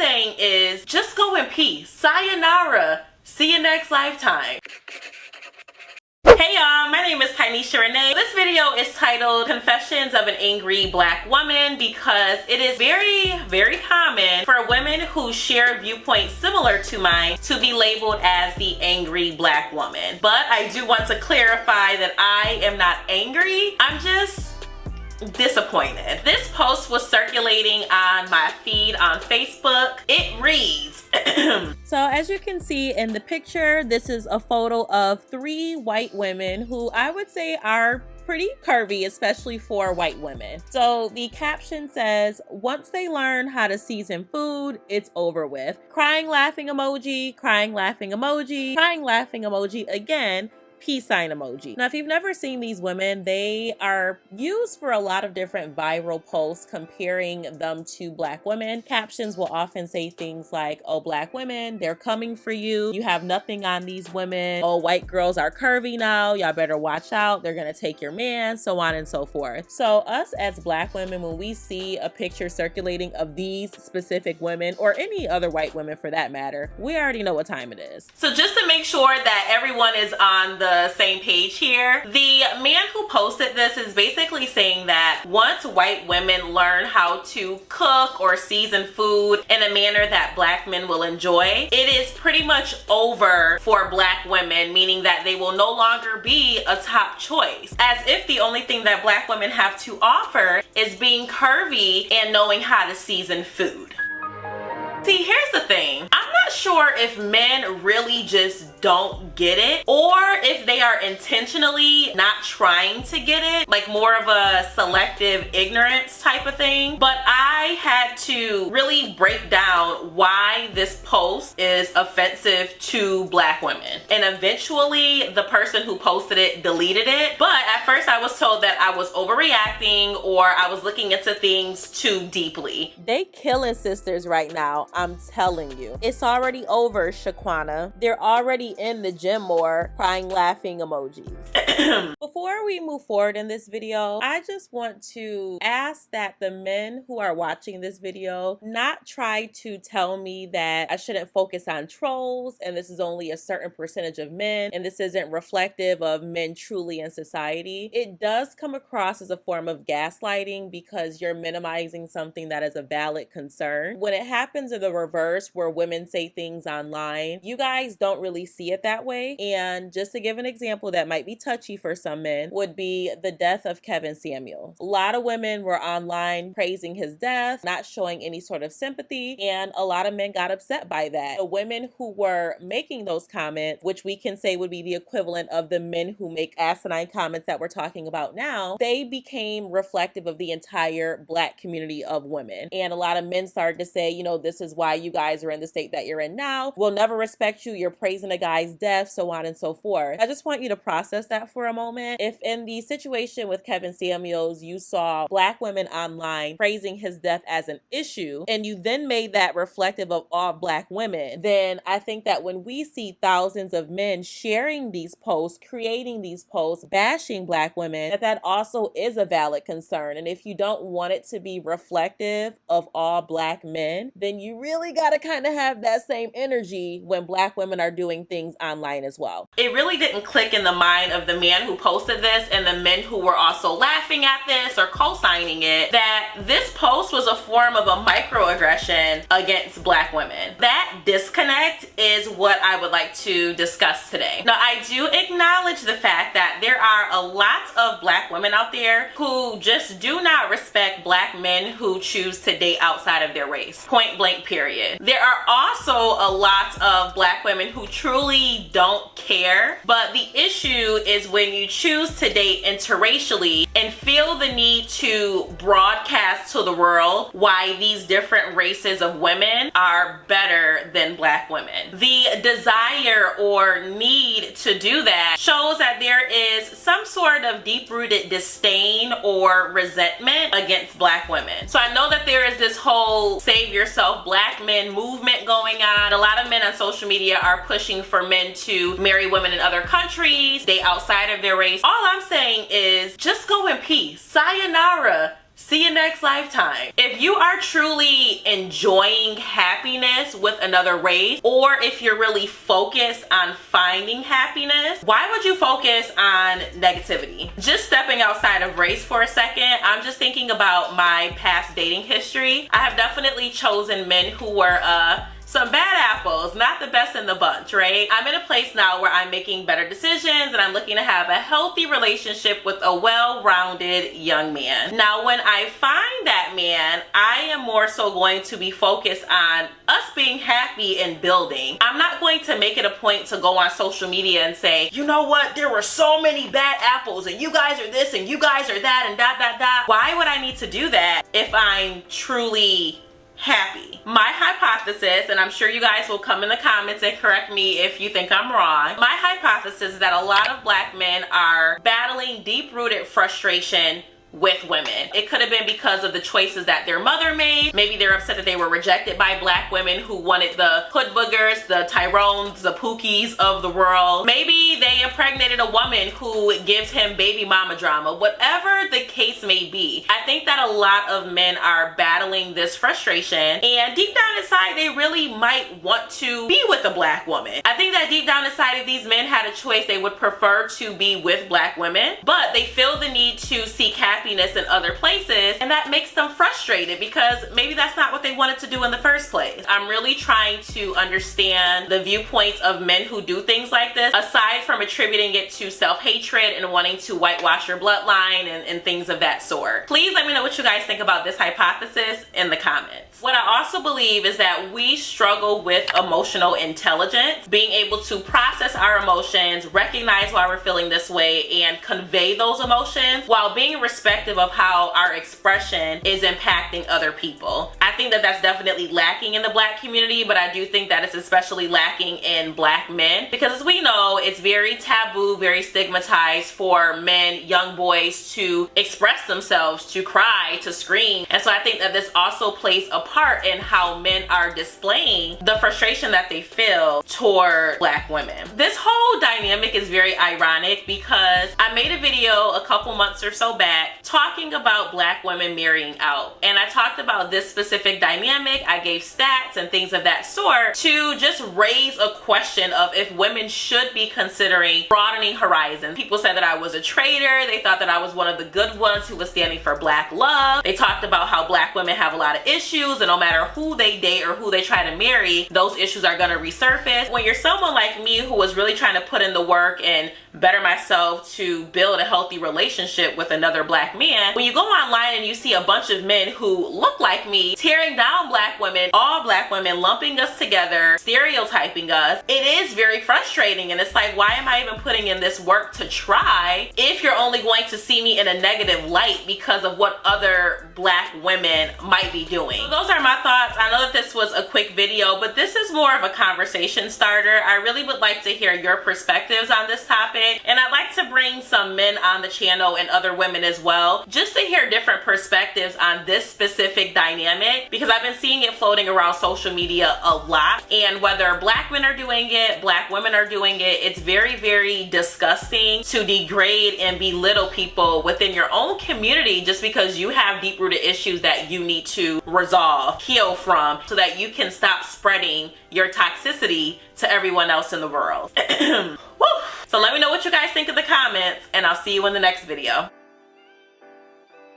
saying is just go in peace. Sayonara. See you next lifetime. Hey y'all, my name is Tynisha Renee. This video is titled Confessions of an Angry Black Woman because it is very common for women who share viewpoints similar to mine to be labeled as the angry black woman. But I do want to clarify that I am not angry. I'm just disappointed. This post was circulating on my feed on Facebook. It reads, so as you can see in the picture, this is a photo of 3 white women who I would say are pretty curvy, especially for white women. So the caption says, once they learn how to season food, it's over with. Crying laughing emoji, crying laughing emoji, crying laughing emoji again, peace sign emoji. Now, if you've never seen these women, they are used for a lot of different viral posts comparing them to black women. Captions will often say things like, oh, black women, they're coming for you. You have nothing on these women. Oh, white girls are curvy now. Y'all better watch out. They're gonna take your man, so on and so forth. So us as black women, when we see a picture circulating of these specific women, or any other white women for that matter, we already know what time it is. So just to make sure that everyone is on the same page here, the man who posted this is basically saying that once white women learn how to cook or season food in a manner that black men will enjoy, it is pretty much over for black women, meaning that they will no longer be a top choice, as if the only thing that black women have to offer is being curvy and knowing how to season food. See, here's the thing. I'm not sure if men really just don't get it, or if they are intentionally not trying to get it, like more of a selective ignorance type of thing. But I had to really break down why this post is offensive to black women. And eventually the person who posted it deleted it. But at first I was told that I was overreacting or I was looking into things too deeply. They killing sisters right now, I'm telling you. It's already over, Shaquana. They're already in the gym more, crying laughing emojis. Before we move forward in this video, I just want to ask that the men who are watching this video not try to tell me that I shouldn't focus on trolls and this is only a certain percentage of men and this isn't reflective of men truly in society. It does come across as a form of gaslighting because you're minimizing something that is a valid concern. When it happens in the reverse, where women say things online, you guys don't really see it that way. And just to give an example that might be touchy for some men would be the death of Kevin Samuels. A lot of women were online praising his death, not showing any sort of sympathy, and a lot of men got upset by that. The women who were making those comments, which we can say would be the equivalent of the men who make asinine comments that we're talking about now, they became reflective of the entire black community of women. And a lot of men started to say, you know, this is why you guys are in the state that you're in now. We'll never respect you. You're praising a guy's death, so on and so forth. I just want you to process that for a moment. If in the situation with Kevin Samuels, you saw black women online praising his death as an issue, and you then made that reflective of all black women, then I think that when we see thousands of men sharing these posts, creating these posts, bashing black women, that also is a valid concern. And if you don't want it to be reflective of all black men, then you really got to kind of have that same energy when black women are doing things online as well. It really didn't click in the mind of the man who posted this and the men who were also laughing at this or co-signing it that this post was a form of a microaggression against black women. That disconnect is what I would like to discuss today. Now, I do acknowledge the fact that there are a lot of black women out there who just do not respect black men who choose to date outside of their race. Point blank, period. There are also a lot of black women who truly don't care, but the issue is when you choose to date interracially and feel the need to broadcast to the world why these different races of women are better than black women. The desire or need to do that shows that there is some sort of deep-rooted disdain or resentment against black women. So I know that there is this whole save yourself black men movement going on. A lot of men on social media are pushing for men to marry women in other countries, date outside of their race. All I'm saying is just go in peace. Sayonara. See you next lifetime. If you are truly enjoying happiness with another race, or if you're really focused on finding happiness, why would you focus on negativity? Just stepping outside of race for a second, I'm just thinking about my past dating history. I have definitely chosen men who were some bad apples, not the best in the bunch, right? I'm in a place now where I'm making better decisions and I'm looking to have a healthy relationship with a well-rounded young man. Now, when I find that man, I am more so going to be focused on us being happy and building. I'm not going to make it a point to go on social media and say, you know what, there were so many bad apples and you guys are this and you guys are that and dot, dot, dot. Why would I need to do that if I'm truly happy? My hypothesis, and I'm sure you guys will come in the comments and correct me if you think I'm wrong, my hypothesis is that a lot of black men are battling deep-rooted frustration with women. It could have been because of the choices that their mother made. Maybe they're upset that they were rejected by black women who wanted the hood boogers, the Tyrones, the Pookies of the world. Maybe they impregnated a woman who gives him baby mama drama. Whatever the case may be, I think that a lot of men are battling this frustration, and deep down inside they really might want to be with a black woman. I think that deep down inside, if these men had a choice, they would prefer to be with black women, but they feel the need to seek happiness in other places, and that makes them frustrated because maybe that's not what they wanted to do in the first place. I'm really trying to understand the viewpoints of men who do things like this, aside from attributing it to self-hatred and wanting to whitewash your bloodline and things of that sort. Please let me know what you guys think about this hypothesis in the comments. What I also believe is that we struggle with emotional intelligence, being able to process our emotions, recognize why we're feeling this way, and convey those emotions while being respectful of how our expression is impacting other people. I think that that's definitely lacking in the black community, but I do think that it's especially lacking in black men because, as we know, it's very taboo, very stigmatized for men, young boys, to express themselves, to cry, to scream. And so I think that this also plays a part in how men are displaying the frustration that they feel toward black women. This whole dynamic is very ironic because I made a video a couple months or so back talking about black women marrying out, and I talked about this specific dynamic. I gave stats and things of that sort to just raise a question of if women should be considering broadening horizons. People said that I was a traitor. They thought that I was one of the good ones who was standing for black love. They talked about how black women have a lot of issues, and no matter who they date or who they try to marry, those issues are going to resurface. When you're someone like me who was really trying to put in the work and better myself to build a healthy relationship with another black man, when you go online and you see a bunch of men who look like me tearing down black women, all black women, lumping us together, stereotyping us, it is very frustrating. And it's like, why am I even putting in this work to try if you're only going to see me in a negative light because of what other black women might be doing? So those are my thoughts. I know that this was a quick video, but this is more of a conversation starter. I really would like to hear your perspectives on this topic, and I'd like to bring some men on the channel and other women as well, just to hear different perspectives on this specific dynamic, because I've been seeing it floating around social media a lot. And whether black men are doing it, black women are doing it, it's very, very disgusting to degrade and belittle people within your own community just because you have deep-rooted issues that you need to resolve, heal from, so that you can stop spreading your toxicity to everyone else in the world. So let me know what you guys think in the comments, and I'll see you in the next video.